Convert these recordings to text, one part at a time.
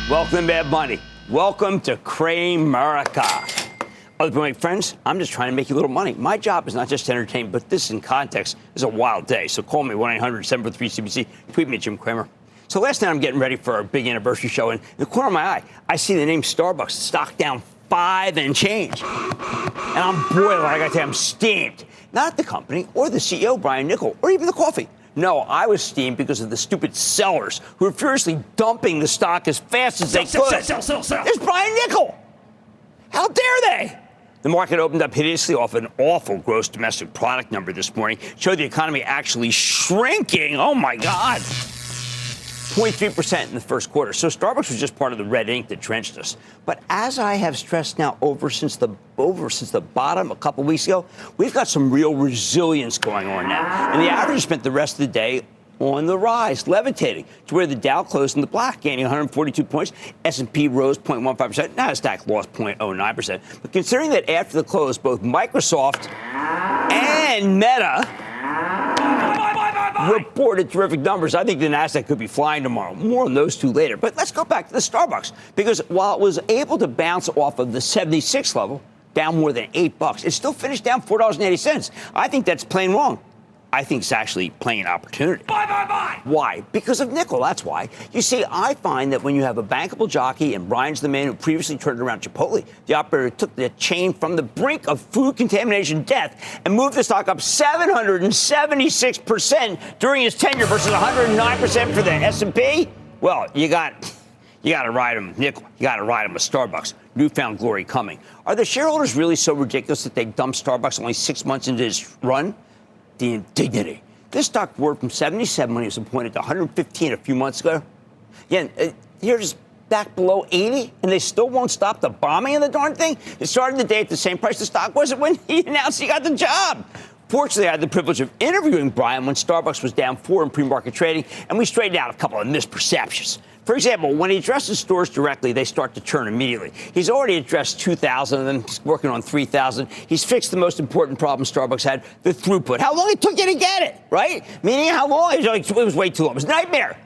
Welcome to Mad Money. Welcome to Cramerica. Other my friends, I'm just trying to make you a little money. My job is not just to entertain, but this in context is a wild day. So call me 1-800-743-CBC. Tweet me at Jim Cramer. So last night I'm getting ready for our big anniversary show, and in the corner of my eye, I see the name Starbucks, stock down 5 and change. And I'm boiling. I got to tell you, I'm steamed. Not at the company or the CEO, Brian Niccol, or even the coffee. No, I was steamed because of the stupid sellers who are furiously dumping the stock as fast as they could. Sell. There's Brian Niccol. How dare they? The market opened up hideously off an awful gross domestic product number this morning. Showed the economy actually shrinking. Oh, my God. 0.3% in the first quarter. So Starbucks was just part of the red ink that drenched us. But as I have stressed now since the bottom a couple weeks ago, we've got some real resilience going on now. And the average spent the rest of the day on the rise, levitating to where the Dow closed in the black, gaining 142 points. S&P rose 0.15%. Nasdaq lost 0.09%. But considering that after the close, both Microsoft and Meta reported terrific numbers, I think the Nasdaq could be flying tomorrow. More on those two later. But let's go back to the Starbucks, because while it was able to bounce off of the 76 level, down more than $8, it still finished down $4.80. I think that's plain wrong. I think it's actually plain opportunity. Buy. Why? Because of Niccol, that's why. You see, I find that when you have a bankable jockey, and Brian's the man who previously turned around Chipotle, the operator took the chain from the brink of food contamination death and moved the stock up 776% during his tenure versus 109% for the S&P. Well, you got to ride him with Niccol. You got to ride him with Starbucks. Newfound glory coming. Are the shareholders really so ridiculous that they dumped Starbucks only 6 months into his run? The indignity. This stock worked from 77 when he was appointed to 115 a few months ago. Again, here just back below 80, and they still won't stop the bombing of the darn thing. It started the day at the same price the stock was when he announced he got the job. Fortunately, I had the privilege of interviewing Brian when Starbucks was down 4 in pre-market trading, and we straightened out a couple of misperceptions. For example, when he addresses stores directly, they start to churn immediately. He's already addressed 2,000 of them. He's working on 3,000. He's fixed the most important problem Starbucks had, the throughput. How long it took you to get it, right? Meaning how long? It was way too long. It was a nightmare.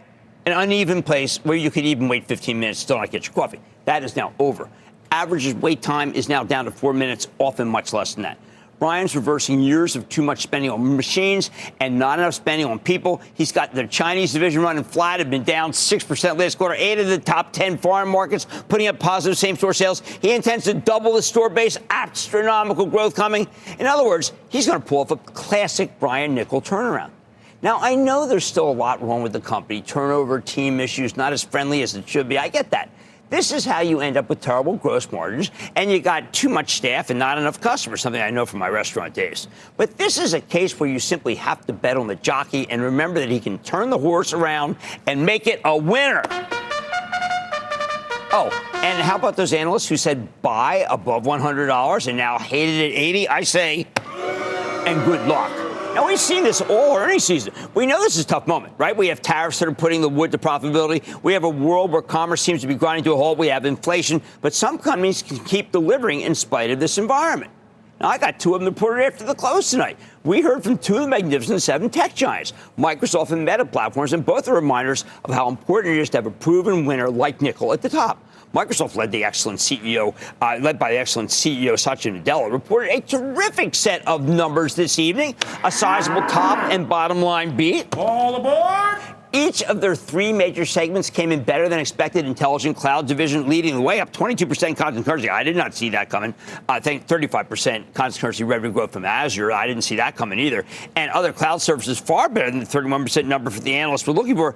An uneven place where you could even wait 15 minutes, still not get your coffee. That is now over. Average wait time is now down to 4 minutes, often much less than that. Brian's reversing years of too much spending on machines and not enough spending on people. He's got the Chinese division running flat, have been down 6% last quarter, 8 of the top 10 foreign markets putting up positive same-store sales. He intends to double the store base, astronomical growth coming. In other words, he's going to pull off a classic Brian Niccol turnaround. Now, I know there's still a lot wrong with the company, turnover, team issues, not as friendly as it should be. I get that. This is how you end up with terrible gross margins, and you got too much staff and not enough customers, something I know from my restaurant days. But this is a case where you simply have to bet on the jockey and remember that he can turn the horse around and make it a winner. Oh, and how about those analysts who said buy above $100 and now hated it at 80? I say, and good luck. Now, we've seen this all earnings season. We know this is a tough moment, right? We have tariffs that are putting the wood to profitability. We have a world where commerce seems to be grinding to a halt. We have inflation. But some companies can keep delivering in spite of this environment. Now, I got 2 of them reported after the close tonight. We heard from 2 of the Magnificent 7 tech giants, Microsoft and Meta platforms, and both are reminders of how important it is to have a proven winner like Niccol at the top. Microsoft, led by the excellent CEO Satya Nadella, reported a terrific set of numbers this evening, a sizable top and bottom line beat. All aboard! Each of their 3 major segments came in better than expected. Intelligent Cloud division leading the way, up 22% constant currency. I did not see that coming. I think 35% constant currency revenue growth from Azure. I didn't see that coming either. And other cloud services far better than the 31% number for the analysts were looking for.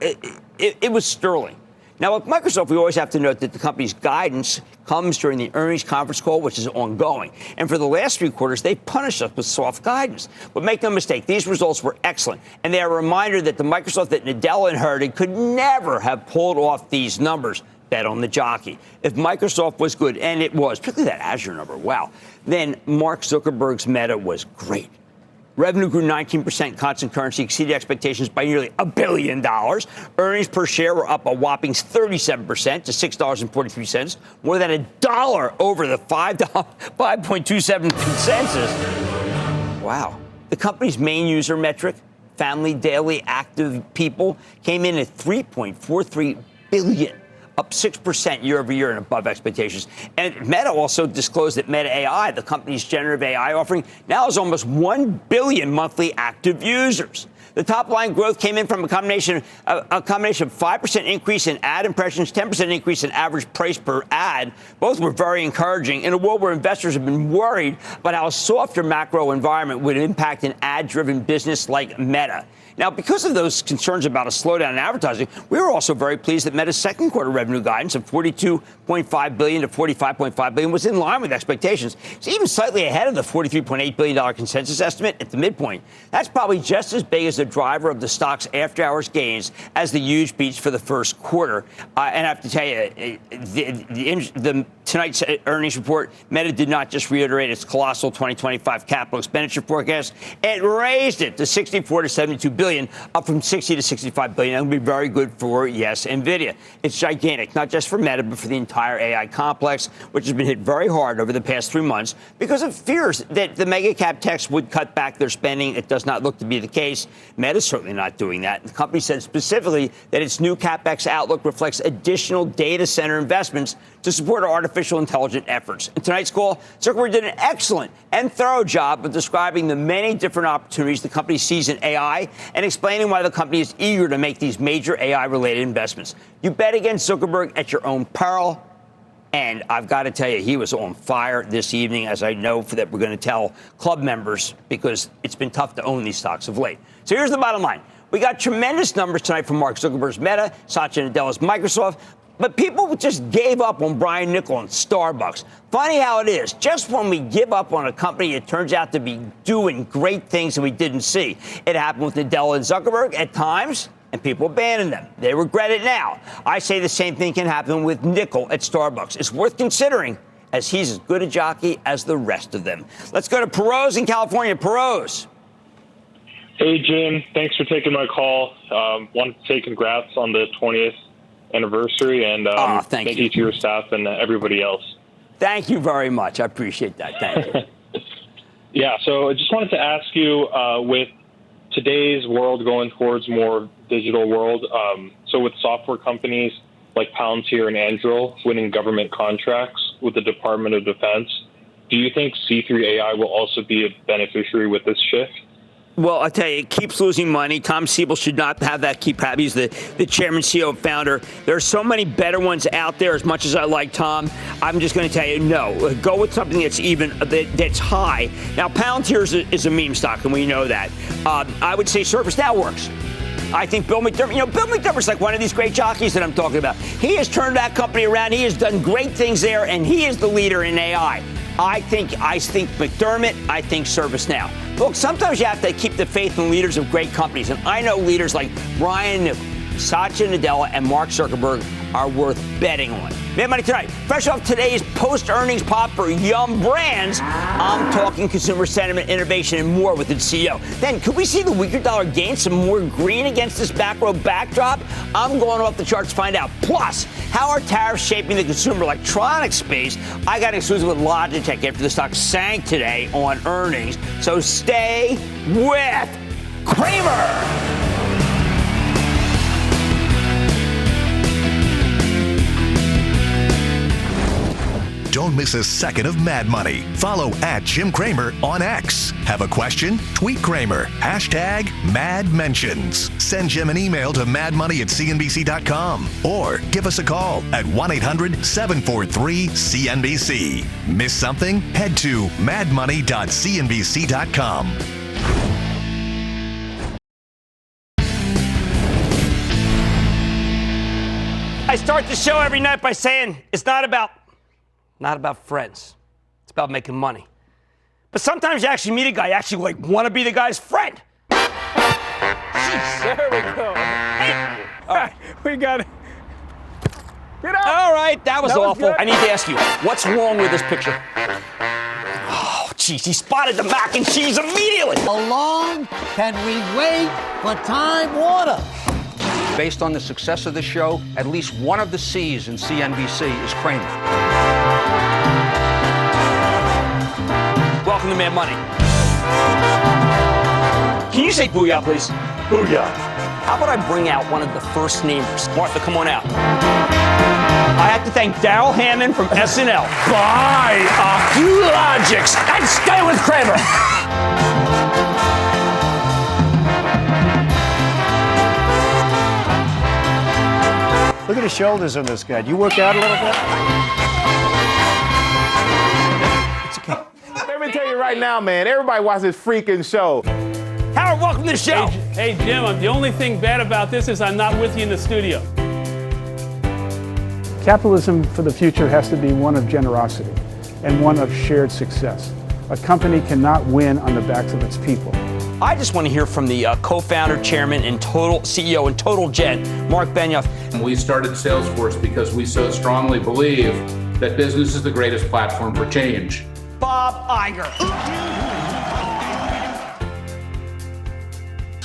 It was sterling. Now, with Microsoft, we always have to note that the company's guidance comes during the earnings conference call, which is ongoing. And for the last 3 quarters, they punished us with soft guidance. But make no mistake, these results were excellent. And they are a reminder that the Microsoft that Nadella inherited could never have pulled off these numbers. Bet on the jockey. If Microsoft was good, and it was, particularly that Azure number, wow, then Mark Zuckerberg's Meta was great. Revenue grew 19% constant currency, exceeded expectations by nearly $1 billion. Earnings per share were up a whopping 37% to $6.43, more than $1 over the $5.27 consensus. Wow. The company's main user metric, family daily active people, came in at 3.43 billion, up 6% year over year and above expectations. And Meta also disclosed that Meta AI, the company's generative AI offering, now has almost 1 billion monthly active users. The top line growth came in from a combination of 5% increase in ad impressions, 10% increase in average price per ad. Both were very encouraging in a world where investors have been worried about how a softer macro environment would impact an ad-driven business like Meta. Now, because of those concerns about a slowdown in advertising, we were also very pleased that Meta's second quarter revenue guidance of $42.5 billion to $45.5 billion was in line with expectations. It's even slightly ahead of the $43.8 billion consensus estimate at the midpoint. That's probably just as big as the driver of the stock's after-hours gains as the huge beats for the first quarter. And I have to tell you, tonight's earnings report, Meta did not just reiterate its colossal 2025 capital expenditure forecast. It raised it to $64 to $72 billion, up from $60 to $65 billion. That would be very good for, yes, NVIDIA. It's gigantic, not just for Meta, but for the entire AI complex, which has been hit very hard over the past 3 months because of fears that the mega cap techs would cut back their spending. It does not look to be the case. Meta's certainly not doing that. The company said specifically that its new CapEx outlook reflects additional data center investments to support our artificial intelligence efforts. In tonight's call, Zuckerberg did an excellent and thorough job of describing the many different opportunities the company sees in AI and explaining why the company is eager to make these major AI-related investments. You bet against Zuckerberg at your own peril. And I've got to tell you, he was on fire this evening, as I know that we're going to tell club members, because it's been tough to own these stocks of late. So here's the bottom line. We got tremendous numbers tonight from Mark Zuckerberg's Meta, Satya Nadella's Microsoft, but people just gave up on Brian Niccol and Starbucks. Funny how it is. Just when we give up on a company, it turns out to be doing great things that we didn't see. It happened with Nadella and Zuckerberg at times, and people abandoned them. They regret it now. I say the same thing can happen with Niccol at Starbucks. It's worth considering, as he's as good a jockey as the rest of them. Let's go to Perot's in California. Perot's. Hey, Jim. Thanks for taking my call. Wanted to say congrats on the 20th anniversary, and thank you to your staff and everybody else. Thank you very much. I appreciate that. Thank you. Yeah, so I just wanted to ask you, with today's world going towards more digital world, so with software companies like Palantir and Anduril winning government contracts with the Department of Defense, do you think C3 AI will also be a beneficiary with this shift? Well, I tell you, it keeps losing money. Tom Siebel should not have that keep happy. He's the chairman, CEO, and founder. There are so many better ones out there. As much as I like Tom, I'm just going to tell you, no. Go with something that's that's high. Now, Palantir is a meme stock, and we know that. I would say ServiceNow works. I think Bill McDermott, Bill McDermott's like one of these great jockeys that I'm talking about. He has turned that company around. He has done great things there, and he is the leader in AI. I think McDermott, I think ServiceNow. Look, sometimes you have to keep the faith in leaders of great companies. And I know leaders like Brian Niccol, Satya Nadella, and Mark Zuckerberg are worth betting on. Mad Money tonight. Fresh off today's post-earnings pop for Yum Brands, I'm talking consumer sentiment, innovation, and more with its CEO. Then, could we see the weaker dollar gain some more green against this macro backdrop? I'm going off the charts to find out. Plus, how are tariffs shaping the consumer electronics space? I got an exclusive with Logitech after the stock sank today on earnings. So stay with Cramer. Don't miss a second of Mad Money. Follow @Jim Cramer on X. Have a question? Tweet Cramer. #MadMentions. Send Jim an email to madmoney@cnbc.com or give us a call at 1-800-743-CNBC. Miss something? Head to madmoney.cnbc.com. I start the show every night by saying it's not about friends. It's about making money. But sometimes you actually meet a guy, you actually want to be the guy's friend. Jeez, there we go. Hey. All right, we got it. Get up. All right, that was awful. Good. I need to ask you, what's wrong with this picture? Oh, jeez, he spotted the mac and cheese immediately. How long can we wait for Time Warner? Based on the success of the show, at least one of the C's in CNBC is Cramer. Welcome to Mad Money. Can you say booyah, please? Booyah. How about I bring out one of the first namers? Martha, come on out. I have to thank Daryl Hammond from SNL. Biologics. And stay with Cramer. Look at the shoulders on this guy. Do you work out a little bit? Let me tell you right now, man, everybody watch this freaking show. Howard, welcome to the show. Hey, Jim, the only thing bad about this is I'm not with you in the studio. Capitalism for the future has to be one of generosity and one of shared success. A company cannot win on the backs of its people. I just want to hear from the co-founder, chairman, and total CEO and total gent, Mark Benioff. We started Salesforce because we so strongly believe that business is the greatest platform for change. Bob Iger.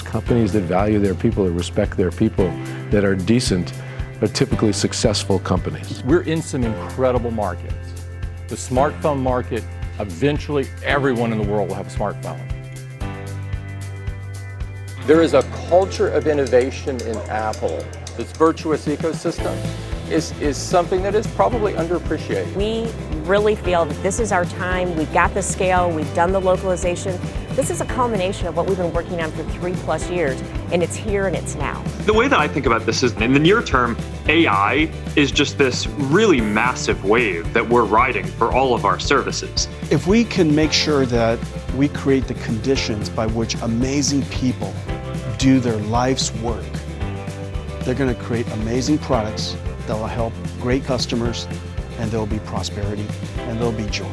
Companies that value their people, that respect their people, that are decent, are typically successful companies. We're in some incredible markets. The smartphone market, eventually everyone in the world will have a smartphone. There is a culture of innovation in Apple. This virtuous ecosystem is something that is probably underappreciated. We really feel that this is our time. We've got the scale. We've done the localization. This is a culmination of what we've been working on for 3+ years, and it's here and it's now. The way that I think about this is, in the near term, AI is just this really massive wave that we're riding for all of our services. If we can make sure that we create the conditions by which amazing people do their life's work, they're going to create amazing products that will help great customers, and there'll be prosperity, and there'll be joy.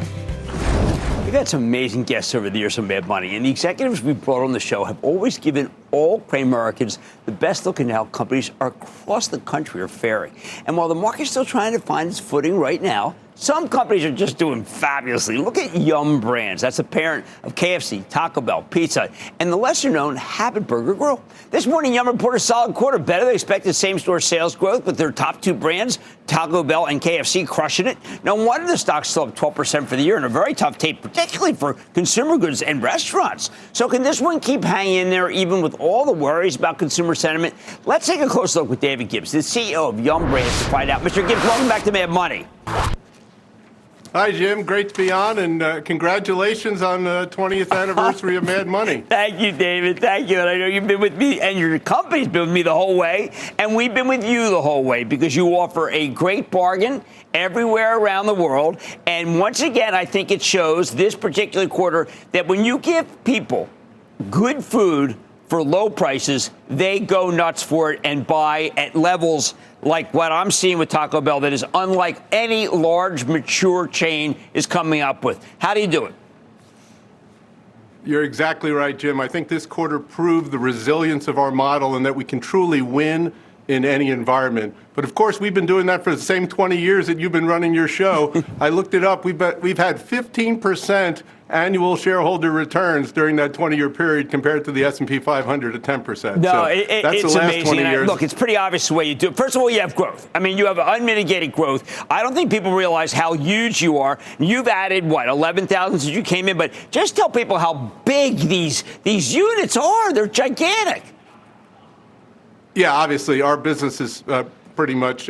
We've had some amazing guests over the years on Mad Money, and the executives we've brought on the show have always given all Cramerians the best look at how companies across the country are faring. And while the market's still trying to find its footing right now, some companies are just doing fabulously. Look at Yum Brands. That's a parent of KFC, Taco Bell, Pizza Hut, and the lesser-known Habit Burger Grill. This morning, Yum reported a solid quarter, better than expected same-store sales growth with their top two brands, Taco Bell and KFC, crushing it. No wonder the stock's still up 12% for the year, and a very tough tape, particularly for consumer goods and restaurants. So can this one keep hanging in there even with all the worries about consumer sentiment? Let's take a close look with David Gibbs, the CEO of Yum Brands, to find out. Mr. Gibbs, welcome back to Mad Money. Hi, Jim. Great to be on, and congratulations on the 20th anniversary of Mad Money. Thank you, David. Thank you. And I know you've been with me, and your company's been with me the whole way, and we've been with you the whole way because you offer a great bargain everywhere around the world. And once again, I think it shows this particular quarter that when you give people good food for low prices, they go nuts for it and buy at levels like what I'm seeing with Taco Bell that is unlike any large, mature chain is coming up with. How do you do it? You're exactly right, Jim. I think this quarter proved the resilience of our model and that we can truly win in any environment. But of course, we've been doing that for the same 20 years that you've been running your show. I looked it up. We've had 15% annual shareholder returns during that 20-year period compared to the S&P 500 at 10%. No, so it's the last amazing. 20 years. Look, it's pretty obvious the way you do it. First of all, you have growth. I mean, you have unmitigated growth. I don't think people realize how huge you are. You've added, 11,000 since you came in? But just tell people how big these units are. They're gigantic. Yeah, obviously, our business is pretty much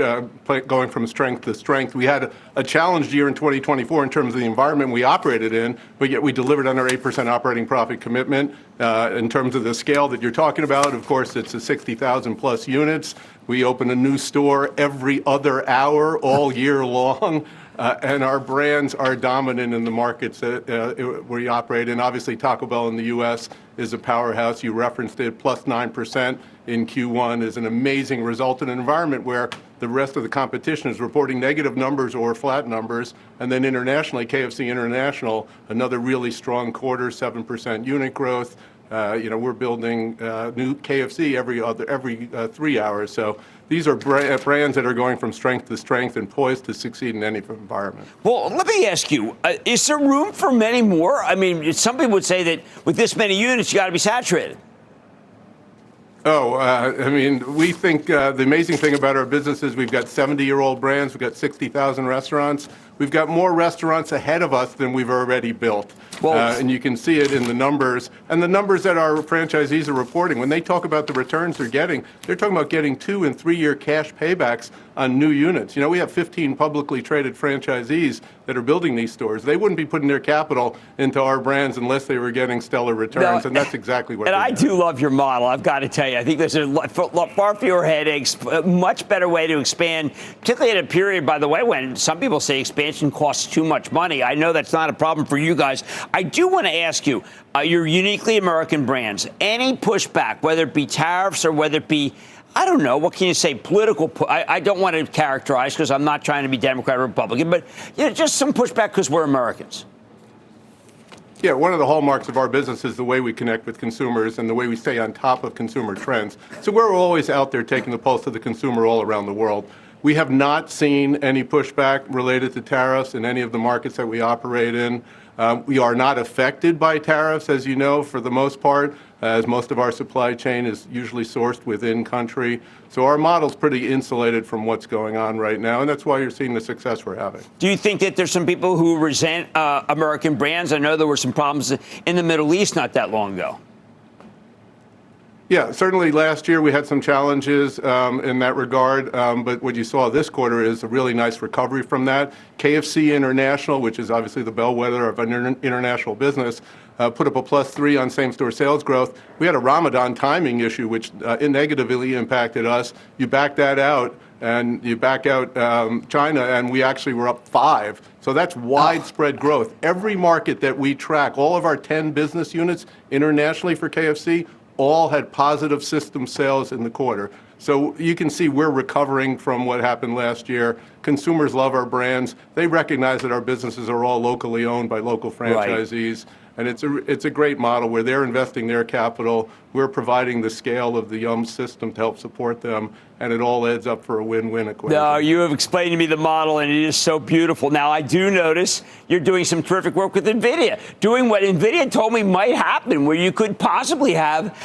going from strength to strength. We had a challenged year in 2024 in terms of the environment we operated in, but yet we delivered on our 8% operating profit commitment. In terms of the scale that you're talking about, of course, it's 60,000 plus units. We open a new store every other hour all year long. And our brands are dominant in the markets that we operate in. Obviously, Taco Bell in the U.S. is a powerhouse. You referenced it, plus 9% in Q1 is an amazing result in an environment where the rest of the competition is reporting negative numbers or flat numbers. And then internationally, KFC International, another really strong quarter, 7% unit growth. We're building new KFC every 3 hours. So these are brands that are going from strength to strength and poised to succeed in any environment. Well, let me ask you, is there room for many more? I mean, some people would say that with this many units, you got to be saturated. We think the amazing thing about our business is we've got 70-year-old brands. We've got 60,000 restaurants. We've got more restaurants ahead of us than we've already built. And you can see it in the numbers. And the numbers that our franchisees are reporting, when they talk about the returns they're talking about getting 2- and 3-year cash paybacks on new units. You know, we have 15 publicly traded franchisees that are building these stores. They wouldn't be putting their capital into our brands unless they were getting stellar returns, and that's exactly what. And I do love your model. I've got to tell you, I think there's far fewer headaches, a much better way to expand, particularly at a period, by the way, when some people say expansion costs too much money. I know that's not a problem for you guys. I do want to ask you, your uniquely American brands, any pushback, whether it be tariffs or whether it be, I don't know, what can you say, political, I don't want to characterize because I'm not trying to be Democrat or Republican, but just some pushback because we're Americans. Yeah, one of the hallmarks of our business is the way we connect with consumers and the way we stay on top of consumer trends. So we're always out there taking the pulse of the consumer all around the world. We have not seen any pushback related to tariffs in any of the markets that we operate in. We are not affected by tariffs, as you know, for the most part, as most of our supply chain is usually sourced within country. So our model's pretty insulated from what's going on right now, and that's why you're seeing the success we're having. Do you think that there's some people who resent American brands? I know there were some problems in the Middle East not that long ago. Yeah, certainly last year we had some challenges in that regard, but what you saw this quarter is a really nice recovery from that. KFC International, which is obviously the bellwether of an international business, put up a +3 on same-store sales growth. We had a Ramadan timing issue, which negatively impacted us. You back that out, and you back out China, and we actually were up 5. So that's widespread growth. Every market that we track, all of our 10 business units internationally for KFC, all had positive system sales in the quarter. So you can see we're recovering from what happened last year. Consumers love our brands. They recognize that our businesses are all locally owned by local franchisees. Right. And it's a great model where they're investing their capital. We're providing the scale of the Yum system to help support them, and it all adds up for a win-win equation. No, you have explained to me the model, and it is so beautiful. Now, I do notice you're doing some terrific work with NVIDIA, doing what NVIDIA told me might happen, where you could possibly have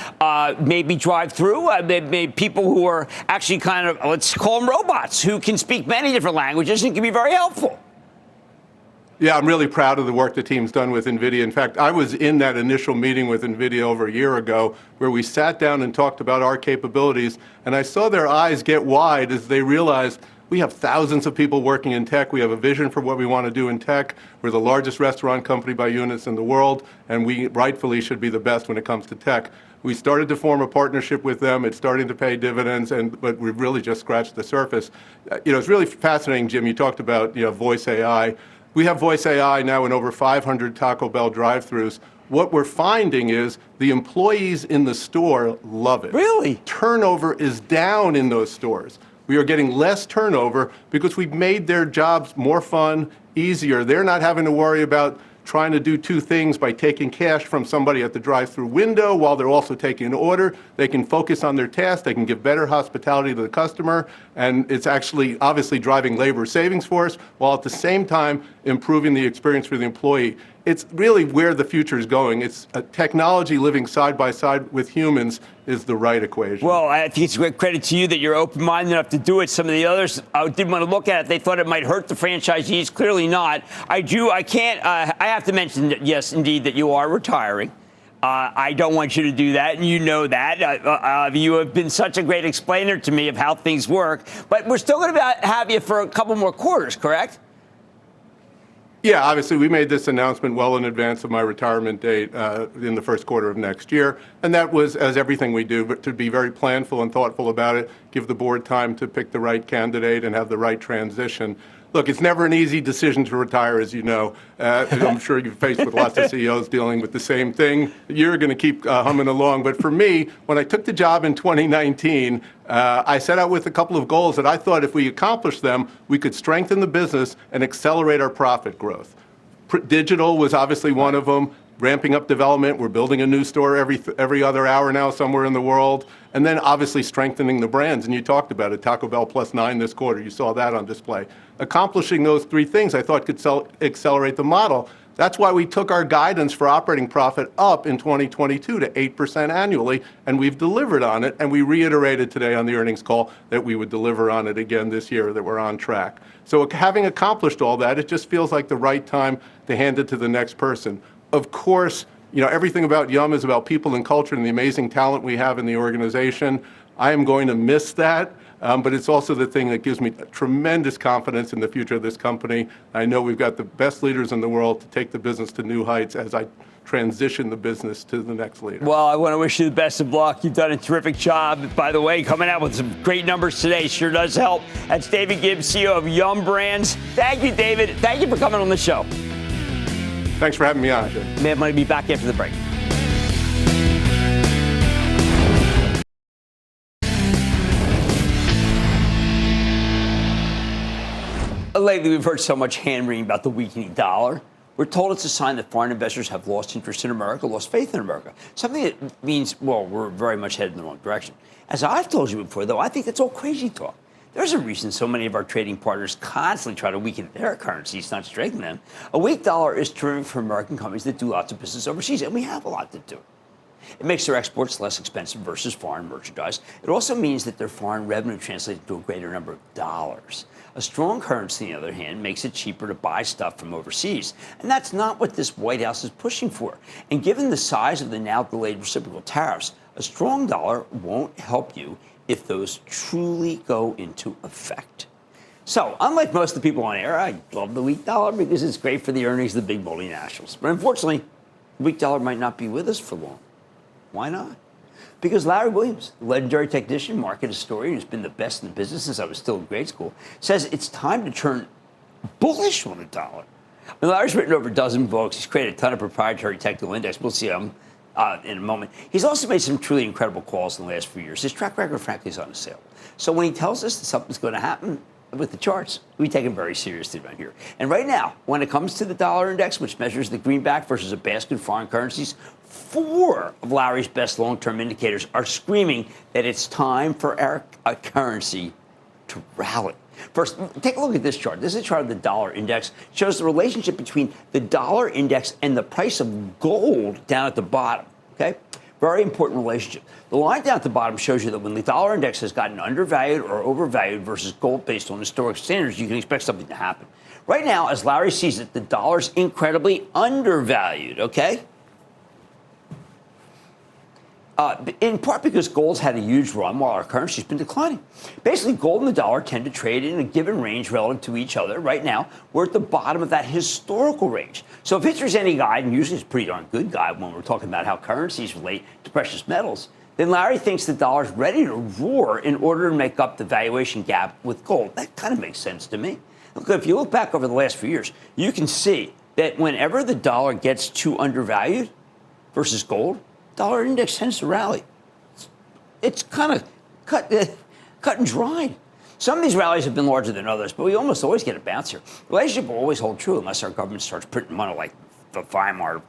maybe drive-through, maybe people who are actually kind of, let's call them robots, who can speak many different languages and can be very helpful. Yeah, I'm really proud of the work the team's done with NVIDIA. In fact, I was in that initial meeting with NVIDIA over a year ago where we sat down and talked about our capabilities, and I saw their eyes get wide as they realized we have thousands of people working in tech. We have a vision for what we want to do in tech. We're the largest restaurant company by units in the world, and we rightfully should be the best when it comes to tech. We started to form a partnership with them. It's starting to pay dividends, but we've really just scratched the surface. It's really fascinating, Jim. You talked about voice AI. We have voice AI now in over 500 Taco Bell drive-thrus. What we're finding is the employees in the store love it. Really? Turnover is down in those stores. We are getting less turnover because we've made their jobs more fun, easier. They're not having to worry about trying to do two things by taking cash from somebody at the drive-thru window while they're also taking an order. They can focus on their task. They can give better hospitality to the customer. And it's actually obviously driving labor savings for us while at the same time improving the experience for the employee. It's really where the future is going. It's technology living side by side with humans is the right equation. Well, I think it's a great credit to you that you're open-minded enough to do it. Some of the others didn't want to look at it. They thought it might hurt the franchisees. Clearly not. I have to mention that, yes, indeed, that you are retiring. I don't want you to do that, and you know that. You have been such a great explainer to me of how things work. But we're still going to have you for a couple more quarters, correct? Yeah, obviously, we made this announcement well in advance of my retirement date in the first quarter of next year. And that was, as everything we do, but to be very planful and thoughtful about it, give the board time to pick the right candidate and have the right transition. Look, it's never an easy decision to retire, as you know. I'm sure you're faced with lots of CEOs dealing with the same thing. You're going to keep humming along. But for me, when I took the job in 2019, I set out with a couple of goals that I thought if we accomplished them, we could strengthen the business and accelerate our profit growth. Digital was obviously one of them. Ramping up development. We're building a new store every other hour now somewhere in the world. And then obviously strengthening the brands. And you talked about it, Taco Bell +9 this quarter. You saw that on display. Accomplishing those three things I thought could accelerate the model. That's why we took our guidance for operating profit up in 2022 to 8% annually, and we've delivered on it. And we reiterated today on the earnings call that we would deliver on it again this year, that we're on track. So having accomplished all that, it just feels like the right time to hand it to the next person. Of course, everything about Yum is about people and culture and the amazing talent we have in the organization. I am going to miss that. But it's also the thing that gives me tremendous confidence in the future of this company. I know we've got the best leaders in the world to take the business to new heights as I transition the business to the next leader. Well, I want to wish you the best of luck. You've done a terrific job. By the way, coming out with some great numbers today sure does help. That's David Gibbs, CEO of Yum Brands. Thank you, David. Thank you for coming on the show. Thanks for having me on. Mad Money will be back after the break. Lately, we've heard so much hand-wringing about the weakening dollar. We're told it's a sign that foreign investors have lost interest in America, lost faith in America. Something that means, well, we're very much headed in the wrong direction. As I've told you before, though, I think it's all crazy talk. There's a reason so many of our trading partners constantly try to weaken their currencies, not strengthen them. A weak dollar is terrific for American companies that do lots of business overseas, and we have a lot to do. It makes their exports less expensive versus foreign merchandise. It also means that their foreign revenue translates into a greater number of dollars. A strong currency, on the other hand, makes it cheaper to buy stuff from overseas. And that's not what this White House is pushing for. And given the size of the now delayed reciprocal tariffs, a strong dollar won't help you if those truly go into effect. So, unlike most of the people on air, I love the weak dollar because it's great for the earnings of the big multinationals. But unfortunately, the weak dollar might not be with us for long. Why not? Because Larry Williams, the legendary technician, market historian, who's been the best in the business since I was still in grade school, says it's time to turn bullish on the dollar. And Larry's written over a dozen books. He's created a ton of proprietary technical index. We'll see him in a moment. He's also made some truly incredible calls in the last few years. His track record, frankly, is unassailable. So when he tells us that something's going to happen with the charts, we take him very seriously around here. And right now, when it comes to the dollar index, which measures the greenback versus a basket of foreign currencies, 4 of Larry's best long-term indicators are screaming that it's time for our currency to rally. First, take a look at this chart. This is a chart of the dollar index. It shows the relationship between the dollar index and the price of gold down at the bottom. Okay? Very important relationship. The line down at the bottom shows you that when the dollar index has gotten undervalued or overvalued versus gold based on historic standards, you can expect something to happen. Right now, as Larry sees it, the dollar's incredibly undervalued, okay? In part because gold's had a huge run while our currency's been declining. Basically, gold and the dollar tend to trade in a given range relative to each other. Right now, we're at the bottom of that historical range. So if history's any guide, and usually it's a pretty darn good guide when we're talking about how currencies relate to precious metals, then Larry thinks the dollar's ready to roar in order to make up the valuation gap with gold. That kind of makes sense to me. Look, if you look back over the last few years, you can see that whenever the dollar gets too undervalued versus gold, dollar index tends to rally. It's kind of cut and dried. Some of these rallies have been larger than others, but we almost always get a bounce here. The relationship will always hold true unless our government starts printing money like the Weimar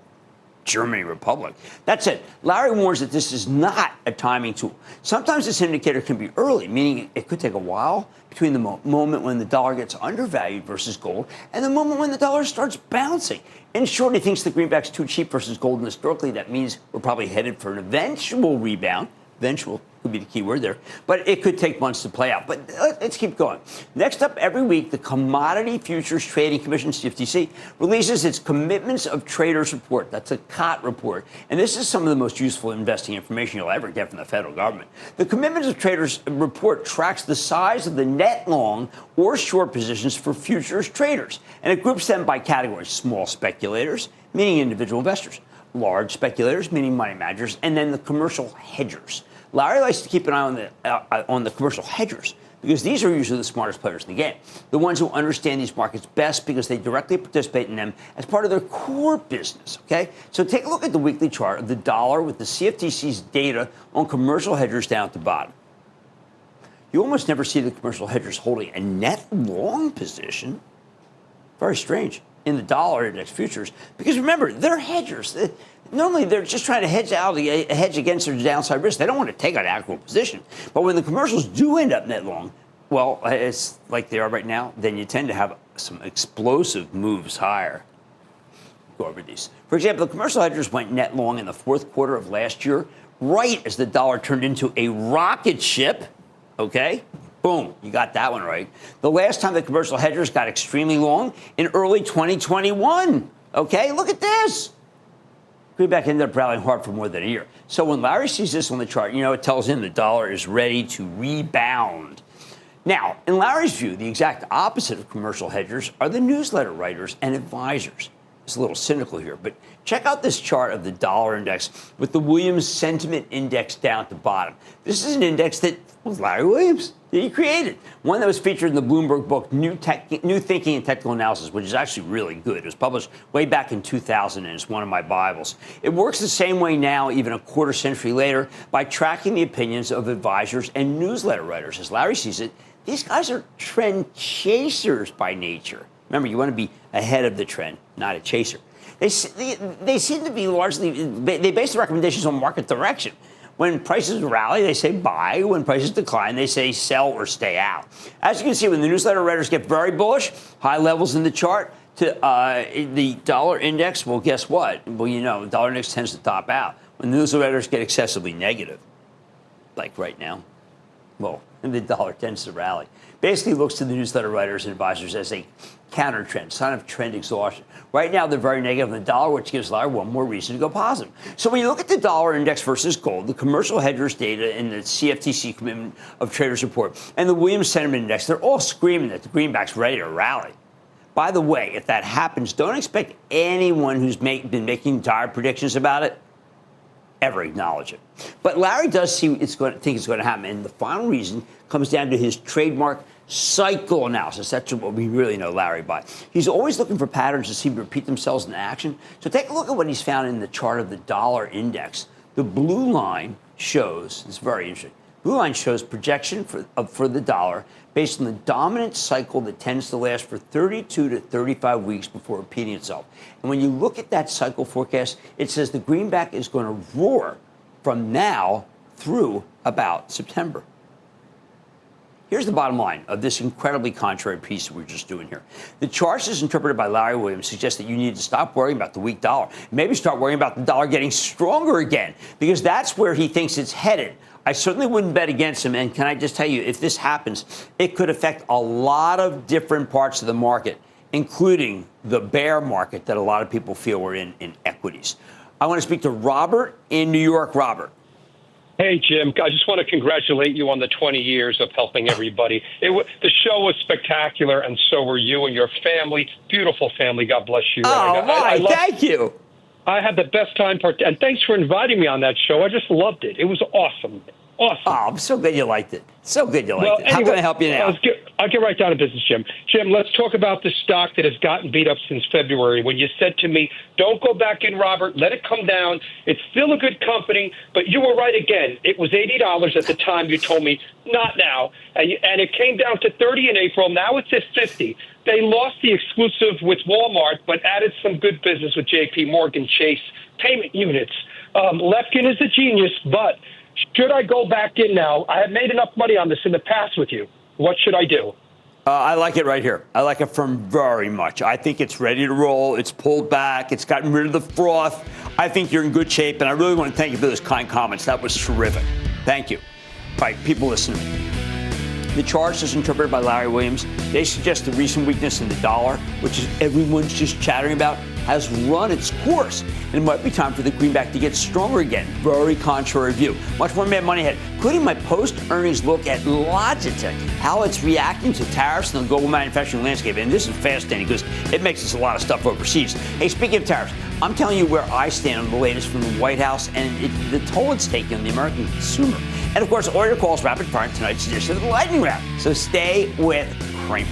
Germany Republic. That's it. Larry warns that this is not a timing tool. Sometimes this indicator can be early, meaning it could take a while between the moment when the dollar gets undervalued versus gold and the moment when the dollar starts bouncing. In short, he thinks the greenback's too cheap versus gold, and historically that means we're probably headed for an eventual rebound. Eventual could be the key word there, but it could take months to play out. But let's keep going. Next up, every week, the Commodity Futures Trading Commission, CFTC, releases its Commitments of Traders report. That's a COT report. And this is some of the most useful investing information you'll ever get from the federal government. The Commitments of Traders report tracks the size of the net long or short positions for futures traders, and it groups them by categories: small speculators, meaning individual investors; large speculators, meaning money managers; and then the commercial hedgers. Larry likes to keep an eye on the commercial hedgers because these are usually the smartest players in the game, the ones who understand these markets best because they directly participate in them as part of their core business, okay? So take a look at the weekly chart of the dollar with the CFTC's data on commercial hedgers down at the bottom. You almost never see the commercial hedgers holding a net long position. Very strange in the dollar index futures because remember, they're hedgers. Normally, they're just trying to hedge against their downside risk. They don't want to take an actual position. But when the commercials do end up net long, well, it's like they are right now, then you tend to have some explosive moves higher. go over these. For example, the commercial hedgers went net long in the fourth quarter of last year, right as the dollar turned into a rocket ship. Okay? Boom, you got that one right. The last time the commercial hedgers got extremely long in early 2021. Okay, look at this. Greenback ended up rallying hard for more than a year. So when Larry sees this on the chart, it tells him the dollar is ready to rebound. Now, in Larry's view, the exact opposite of commercial hedgers are the newsletter writers and advisors. It's a little cynical here, but check out this chart of the dollar index with the Williams Sentiment Index down at the bottom. This is an index that Larry Williams he created, one that was featured in the Bloomberg book New Thinking and Technical Analysis, which is actually really good. It was published way back in 2000, and it's one of my Bibles. It works the same way now, even a quarter century later, by tracking the opinions of advisors and newsletter writers. As Larry sees it, these guys are trend chasers by nature. Remember, you want to be ahead of the trend, not a chaser. They seem to be largely, they base the recommendations on market direction. When prices rally, they say buy. When prices decline, they say sell or stay out. As you can see, when the newsletter writers get very bullish, high levels in the chart, to the dollar index, well, guess what? Well, the dollar index tends to top out. When the newsletter writers get excessively negative, like right now, well, the dollar tends to rally. Basically looks to the newsletter writers and advisors as a counter trend, sign of trend exhaustion. Right now, they're very negative on the dollar, which gives Larry one more reason to go positive. So when you look at the dollar index versus gold, the commercial hedgers data in the CFTC Commitment of Traders report and the Williams Sentiment Index, they're all screaming that the greenback's ready to rally. By the way, if that happens, don't expect anyone who's been making dire predictions about it ever acknowledge it. But Larry does think it's going to happen. And the final reason comes down to his trademark cycle analysis. That's what we really know Larry by. He's always looking for patterns that seem to repeat themselves in action. So take a look at what he's found in the chart of the dollar index. The blue line shows, it's very interesting, blue line shows projection for the dollar based on the dominant cycle that tends to last for 32 to 35 weeks before repeating itself. And when you look at that cycle forecast, it says the greenback is going to roar from now through about September. Here's the bottom line of this incredibly contrary piece that we're just doing here. The charts as interpreted by Larry Williams suggest that you need to stop worrying about the weak dollar. Maybe start worrying about the dollar getting stronger again, because that's where he thinks it's headed. I certainly wouldn't bet against him. And can I just tell you, if this happens, it could affect a lot of different parts of the market, including the bear market that a lot of people feel we're in equities. I want to speak to Robert in New York. Robert. Hey, Jim, I just want to congratulate you on the 20 years of helping everybody. The show was spectacular, and so were you and your family. Beautiful family. God bless you. Thank you. I had the best time, and thanks for inviting me on that show. I just loved it. It was awesome. Awesome. Oh, I'm so glad you liked it. So good you liked it. How can I help you now? I'll get right down to business, Jim. Jim, let's talk about the stock that has gotten beat up since February when you said to me, don't go back in, Robert. Let it come down. It's still a good company, but you were right again. It was $80 at the time. You told me, not now. And it came down to $30 in April. Now it's at $50. They lost the exclusive with Walmart, but added some good business with J.P. Morgan Chase payment units. Lefkin is a genius, but should I go back in now? I have made enough money on this in the past with you. What should I do? I like it right here. I like it from very much. I think it's ready to roll. It's pulled back. It's gotten rid of the froth. I think you're in good shape, and I really want to thank you for those kind comments. That was terrific. Thank you. All right, people listening. The charts, as interpreted by Larry Williams, they suggest the recent weakness in the dollar, which is everyone's just chattering about, has run its course. And it might be time for the greenback to get stronger again. Very contrary view. Much more Mad Money ahead, including my post-earnings look at Logitech, how it's reacting to tariffs in the global manufacturing landscape. And this is fascinating because it makes us a lot of stuff overseas. Hey, speaking of tariffs, I'm telling you where I stand on the latest from the White House and the toll it's taking on the American consumer. And, of course, all your calls rapid fire in tonight's edition of the Lightning Round. So stay with Cramer.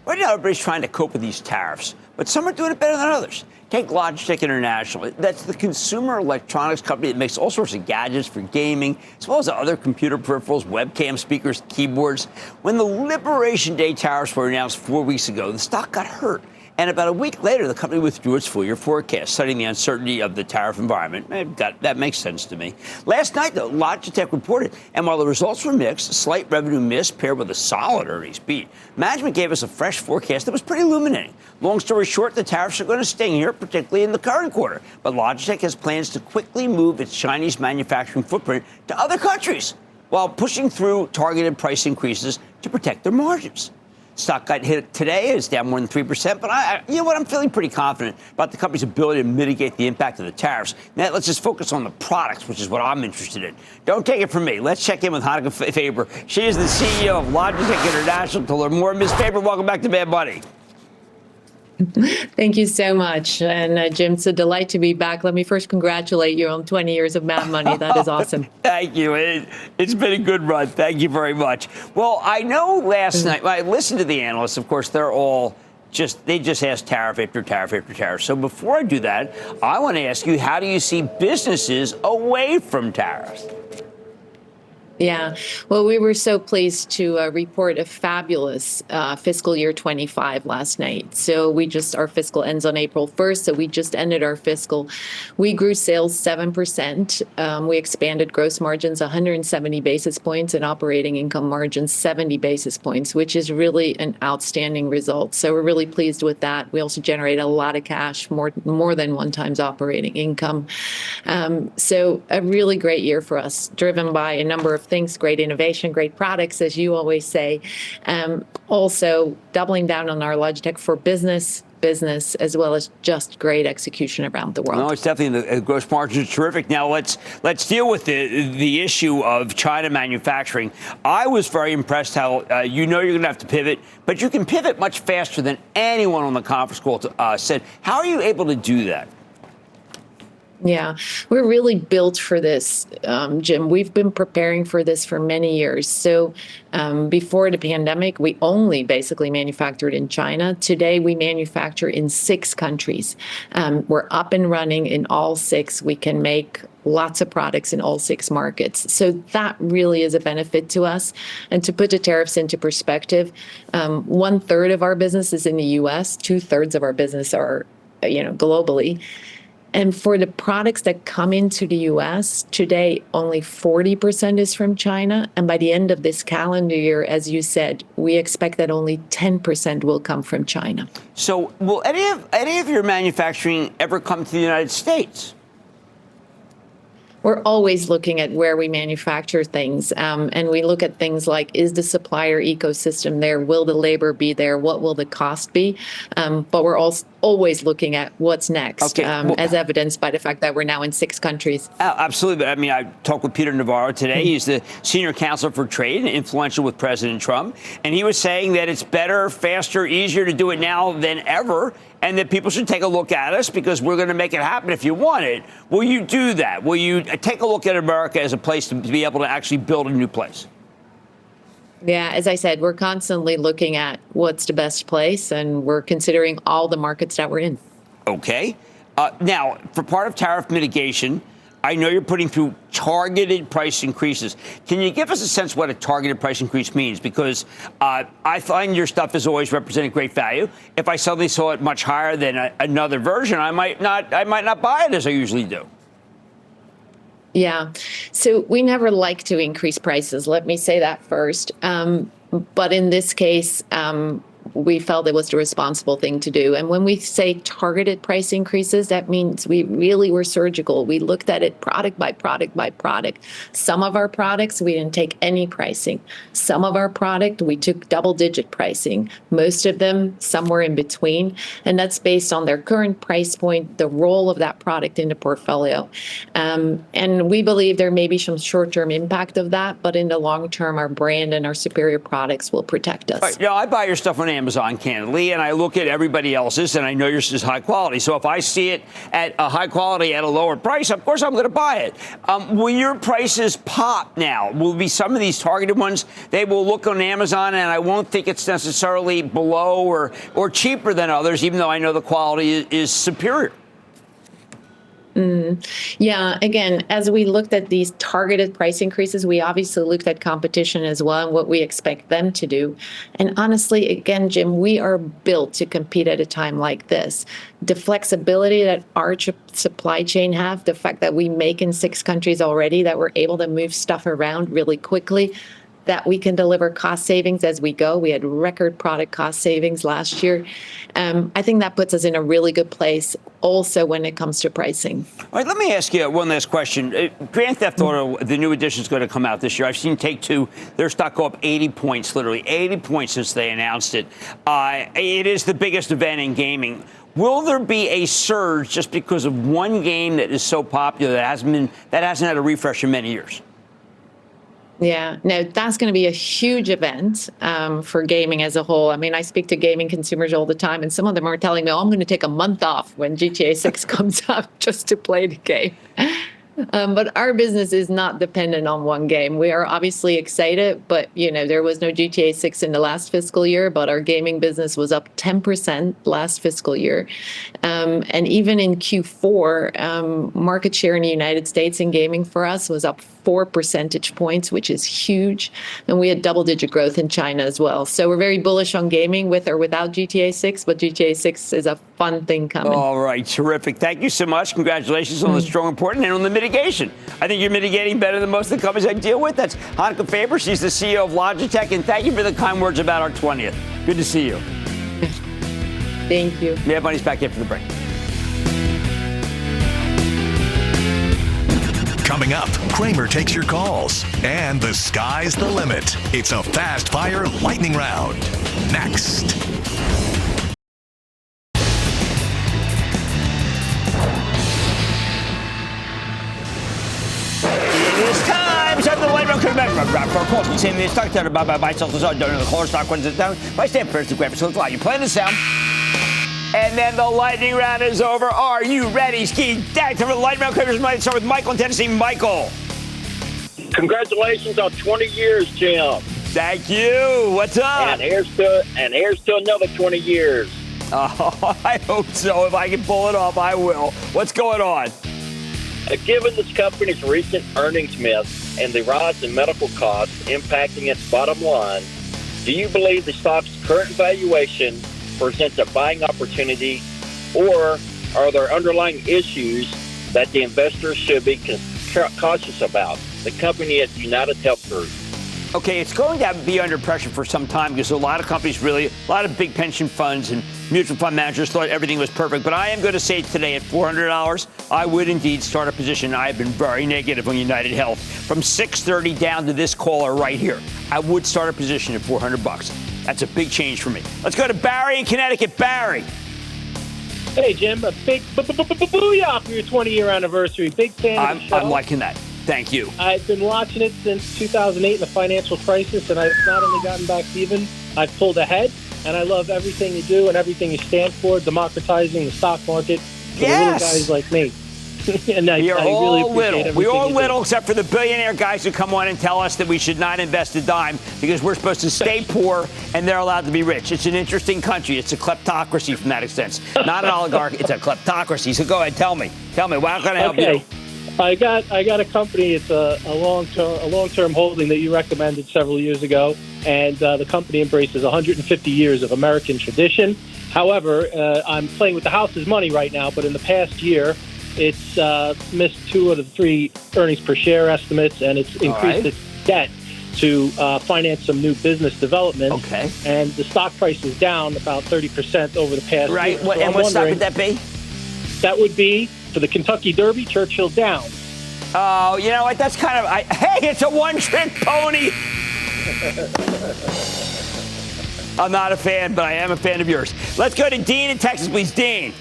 Right now, everybody's trying to cope with these tariffs, but some are doing it better than others. Take Logitech International. That's the consumer electronics company that makes all sorts of gadgets for gaming, as well as other computer peripherals, webcam speakers, keyboards. When the Liberation Day tariffs were announced 4 weeks ago, the stock got hurt. And about a week later, the company withdrew its full-year forecast, citing the uncertainty of the tariff environment. That makes sense to me. Last night, though, Logitech reported, and while the results were mixed, a slight revenue miss paired with a solid earnings beat, management gave us a fresh forecast that was pretty illuminating. Long story short, the tariffs are going to sting here, particularly in the current quarter. But Logitech has plans to quickly move its Chinese manufacturing footprint to other countries while pushing through targeted price increases to protect their margins. Stock got hit today. It's down more than 3%. But you know what? I'm feeling pretty confident about the company's ability to mitigate the impact of the tariffs. Now, let's just focus on the products, which is what I'm interested in. Don't take it from me. Let's check in with Hanneke Faber. She is the CEO of Logitech International. To learn more, Ms. Faber, welcome back to Mad Money. Thank you so much. And Jim, it's a delight to be back. Let me first congratulate you on 20 years of Mad Money. That is awesome. Thank you. It's been a good run. Thank you very much. Well, I know last night, I listened to the analysts. Of course, they just ask tariff after tariff after tariff. So before I do that, I want to ask you, how do you see businesses away from tariffs? Yeah, well, we were so pleased to report a fabulous fiscal year 25 last night. So our fiscal ends on April 1st. So we just ended our fiscal. We grew sales 7%. We expanded gross margins 170 basis points and operating income margins 70 basis points, which is really an outstanding result. So we're really pleased with that. We also generated a lot of cash, more than 1 times operating income. So a really great year for us, driven by a number of things, great innovation, great products, as you always say. Also doubling down on our Logitech for business, as well as just great execution around the world. No, it's definitely the gross margins are terrific. Now let's deal with the issue of China manufacturing. I was very impressed how you're going to have to pivot, but you can pivot much faster than anyone on the conference call said. How are you able to do that? Yeah, we're really built for this, Jim. We've been preparing for this for many years. So before the pandemic, we only basically manufactured in China. Today, we manufacture in 6 countries. We're up and running in all 6. We can make lots of products in all 6 markets. So that really is a benefit to us. And to put the tariffs into perspective, 1/3 of our business is in the U.S., 2/3 of our business are, globally. And for the products that come into the U.S., today only 40% is from China. And by the end of this calendar year, as you said, we expect that only 10% will come from China. So will any of your manufacturing ever come to the United States? We're always looking at where we manufacture things. And we look at things like, is the supplier ecosystem there? Will the labor be there? What will the cost be? But we're also always looking at what's next, as evidenced by the fact that we're now in 6 countries. Absolutely. But I talked with Peter Navarro today. He's the senior counselor for trade and influential with President Trump. And he was saying that it's better, faster, easier to do it now than ever, and that people should take a look at us because we're going to make it happen if you want it. Will you do that? Will you take a look at America as a place to be able to actually build a new place? Yeah, as I said, we're constantly looking at what's the best place, and we're considering all the markets that we're in. Okay. Now, for part of tariff mitigation, I know you're putting through targeted price increases. Can you give us a sense what a targeted price increase means? Because I find your stuff has always represented great value. If I suddenly saw it much higher than another version, I might not buy it as I usually do. Yeah. So we never like to increase prices. Let me say that first. But in this case, we felt it was the responsible thing to do. And when we say targeted price increases, that means we really were surgical. We looked at it product by product by product. Some of our products, we didn't take any pricing. Some of our product, we took double-digit pricing. Most of them, somewhere in between. And that's based on their current price point, the role of that product in the portfolio. And we believe there may be some short-term impact of that, but in the long term, our brand and our superior products will protect us. Right. I buy your stuff on Amazon, candidly, and I look at everybody else's, and I know yours is high quality. So if I see it at a high quality at a lower price, of course I'm going to buy it. Will your prices pop now? Will be some of these targeted ones, they will look on Amazon, and I won't think it's necessarily below or cheaper than others, even though I know the quality is superior. Yeah, again, as we looked at these targeted price increases, we obviously looked at competition as well and what we expect them to do. And honestly, again, Jim, we are built to compete at a time like this. The flexibility that our supply chain have, the fact that we make in 6 countries already, that we're able to move stuff around really quickly, that we can deliver cost savings as we go. We had record product cost savings last year. I think that puts us in a really good place also when it comes to pricing. All right, let me ask you one last question. Grand Theft Auto, the new edition is going to come out this year. I've seen Take-Two, their stock go up 80 points, literally 80 points since they announced it. It is the biggest event in gaming. Will there be a surge just because of one game that is so popular that hasn't had a refresh in many years? Yeah, no, that's going to be a huge event for gaming as a whole. I mean, I speak to gaming consumers all the time, and some of them are telling me, oh, I'm going to take a month off when GTA 6 comes out just to play the game. But our business is not dependent on one game. We are obviously excited, but, there was no GTA 6 in the last fiscal year, but our gaming business was up 10% last fiscal year. And even in Q4, market share in the United States in gaming for us was up 4 percentage points, which is huge. And we had double-digit growth in China as well. So we're very bullish on gaming with or without GTA 6, but GTA 6 is a fun thing coming. All right, terrific. Thank you so much. Congratulations on the strong report and on the mitigation. I think you're mitigating better than most of the companies I deal with. That's Hanneke Faber. She's the CEO of Logitech. And thank you for the kind words about our 20th. Good to see you. Thank you. Mad Money's back after the break. Coming up, Cramer takes your calls, and the sky's the limit. It's a fast-fire lightning round. Next. It's time. It's time for the lightning round. For a call from 10 minutes, talk to about buy, sell, don't know the caller stock runs it down. By stand first, the graphics look like you play the sound. And then the lightning round is over. Are you ready, Ski? Time for the lightning round. Cravers might start with Michael in Tennessee. Michael. Congratulations on 20 years, Jim. Thank you. What's up? And here's to another 20 years. Oh, I hope so. If I can pull it off, I will. What's going on? Given this company's recent earnings miss and the rise in medical costs impacting its bottom line, do you believe the stock's current valuation presents a buying opportunity, or are there underlying issues that the investors should be cautious about? The company at United Health Group. Okay, it's going to be under pressure for some time because a lot of companies a lot of big pension funds and mutual fund managers thought everything was perfect. But I am going to say today at $400, I would indeed start a position. I have been very negative on United Health. From 630 down to this caller right here, I would start a position at $400. That's a big change for me. Let's go to Barry in Connecticut. Barry. Hey, Jim, a big booyah for your 20-year anniversary. Big fan of the show. I'm liking that. Thank you. I've been watching it since 2008 in the financial crisis, and I've not only gotten back even, I've pulled ahead, and I love everything you do and everything you stand for, democratizing the stock market for the little guys like me. And You're all really little. We're all little except for the billionaire guys who come on and tell us that we should not invest a dime because we're supposed to stay poor and they're allowed to be rich. It's an interesting country. It's a kleptocracy from that extent. Not an oligarchy. It's a kleptocracy. So go ahead. Tell me. How can I help you? I got a company. It's a long-term holding that you recommended several years ago, and the company embraces 150 years of American tradition. However, I'm playing with the house's money right now, but in the past year, it's missed 2 out of 3 earnings per share estimates, and it's increased its debt to finance some new business development. Okay. And the stock price is down about 30% over the past year. So and what stock would that be? That would be, for the Kentucky Derby, Churchill Downs. Oh, you know what? That's kind of... hey, it's a one-trick pony! I'm not a fan, but I am a fan of yours. Let's go to Dean in Texas, please. Dean.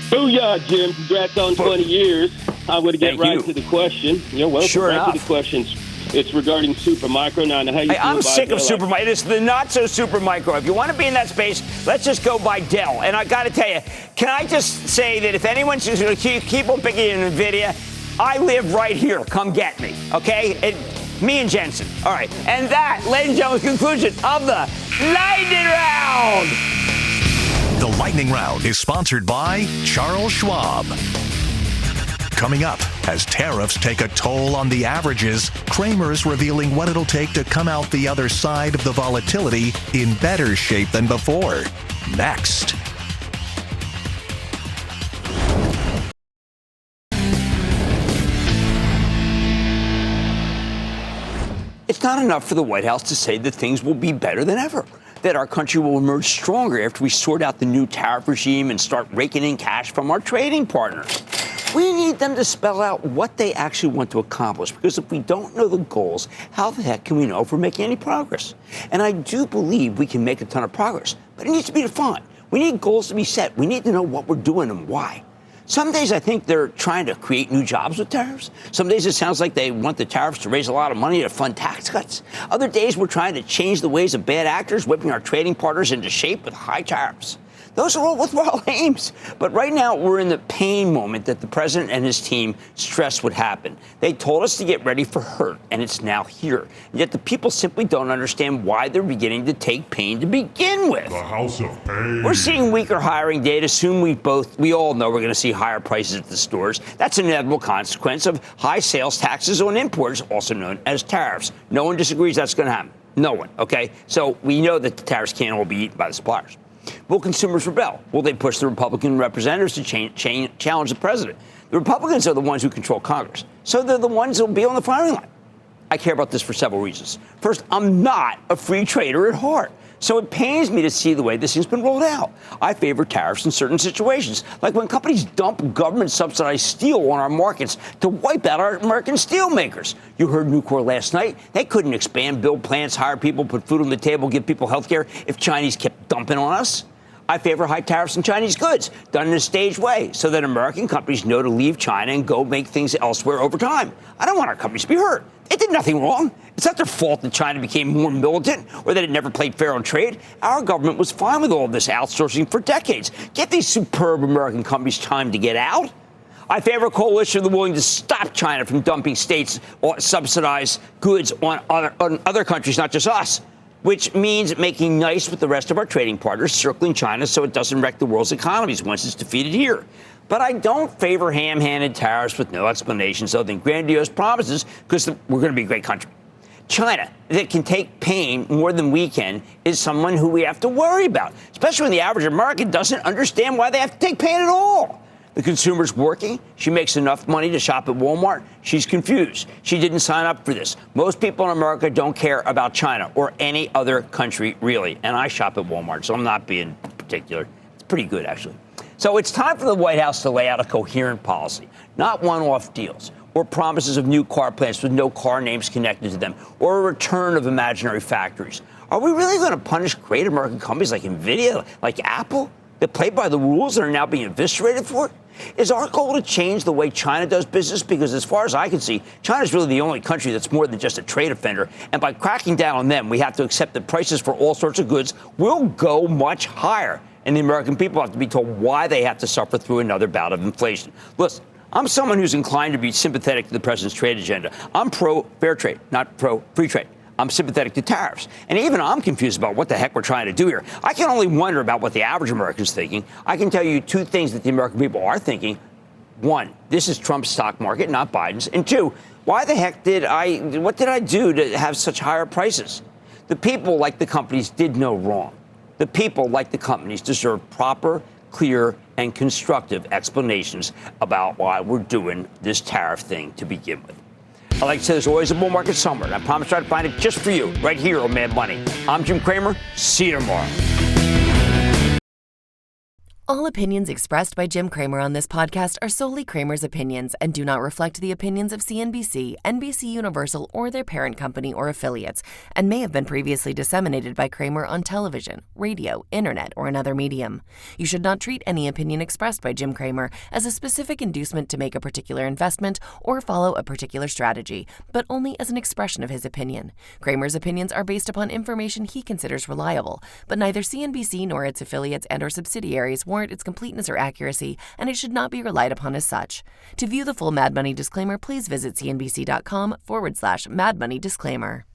Booyah, Jim. Congrats on 20 years. I would get right to the question. You're welcome. Sure right enough. to the questions. It's regarding Supermicro. Now, I know how you feel I'm about sick of Dell. Supermicro. This is the not-so-Supermicro. If you want to be in that space, let's just go buy Dell. And I got to tell you, can I just say that if anyone's just going to keep on picking in NVIDIA, I live right here. Come get me, okay? Me and Jensen. All right. And that, ladies and gentlemen, is the conclusion of the Lightning Round. The Lightning Round is sponsored by Charles Schwab. Coming up, as tariffs take a toll on the averages, Cramer's revealing what it'll take to come out the other side of the volatility in better shape than before. Next. It's not enough for the White House to say that things will be better than ever, that our country will emerge stronger after we sort out the new tariff regime and start raking in cash from our trading partners. We need them to spell out what they actually want to accomplish, because if we don't know the goals, how the heck can we know if we're making any progress? And I do believe we can make a ton of progress, but it needs to be defined. We need goals to be set. We need to know what we're doing and why. Some days I think they're trying to create new jobs with tariffs. Some days it sounds like they want the tariffs to raise a lot of money to fund tax cuts. Other days we're trying to change the ways of bad actors, whipping our trading partners into shape with high tariffs. Those are all worthwhile aims. But right now, we're in the pain moment that the president and his team stressed would happen. They told us to get ready for hurt, and it's now here. And yet the people simply don't understand why they're beginning to take pain to begin with. The House of Pain. We're seeing weaker hiring data. Soon we all know we're going to see higher prices at the stores. That's an inevitable consequence of high sales taxes on imports, also known as tariffs. No one disagrees that's going to happen. No one, okay? So we know that the tariffs can't all be eaten by the suppliers. Will consumers rebel? Will they push the Republican representatives to challenge the president? The Republicans are the ones who control Congress, so they're the ones who will be on the firing line. I care about this for several reasons. First, I'm not a free trader at heart, so it pains me to see the way this thing's been rolled out. I favor tariffs in certain situations, like when companies dump government-subsidized steel on our markets to wipe out our American steel makers. You heard Nucor last night. They couldn't expand, build plants, hire people, put food on the table, give people health care if Chinese kept dumping on us. I favor high tariffs on Chinese goods, done in a staged way, so that American companies know to leave China and go make things elsewhere over time. I don't want our companies to be hurt. They did nothing wrong. It's not their fault that China became more militant or that it never played fair on trade. Our government was fine with all of this outsourcing for decades. Give these superb American companies time to get out. I favor a coalition of the willing to stop China from dumping states or subsidized goods on other countries, not just us, which means making nice with the rest of our trading partners, circling China so it doesn't wreck the world's economies once it's defeated here. But I don't favor ham-handed tariffs with no explanations other than grandiose promises, because we're going to be a great country. China, that can take pain more than we can, is someone who we have to worry about, especially when the average American doesn't understand why they have to take pain at all. The consumer's working. She makes enough money to shop at Walmart. She's confused. She didn't sign up for this. Most people in America don't care about China or any other country, really. And I shop at Walmart, so I'm not being particular. It's pretty good, actually. So it's time for the White House to lay out a coherent policy, not one-off deals or promises of new car plants with no car names connected to them, or a return of imaginary factories. Are we really going to punish great American companies like NVIDIA, like Apple, that play by the rules and are now being eviscerated for it? Is our goal to change the way China does business? Because as far as I can see, China's really the only country that's more than just a trade offender. And by cracking down on them, we have to accept that prices for all sorts of goods will go much higher. And the American people have to be told why they have to suffer through another bout of inflation. Listen, I'm someone who's inclined to be sympathetic to the president's trade agenda. I'm pro-fair trade, not pro-free trade. I'm sympathetic to tariffs. And even I'm confused about what the heck we're trying to do here. I can only wonder about what the average American's thinking. I can tell you two things that the American people are thinking. One, this is Trump's stock market, not Biden's. And two, why the heck what did I do to have such higher prices? The people, like the companies, did no wrong. The people, like the companies, deserve proper, clear, and constructive explanations about why we're doing this tariff thing to begin with. I like to say there's always a bull market somewhere, and I promise to try to find it just for you, right here on Mad Money. I'm Jim Cramer. See you tomorrow. All opinions expressed by Jim Cramer on this podcast are solely Cramer's opinions and do not reflect the opinions of CNBC, NBC Universal, or their parent company or affiliates, and may have been previously disseminated by Cramer on television, radio, internet, or another medium. You should not treat any opinion expressed by Jim Cramer as a specific inducement to make a particular investment or follow a particular strategy, but only as an expression of his opinion. Cramer's opinions are based upon information he considers reliable, but neither CNBC nor its affiliates and or subsidiaries warrant its completeness or accuracy, and it should not be relied upon as such. To view the full Mad Money disclaimer, please visit cnbc.com/Mad Money disclaimer.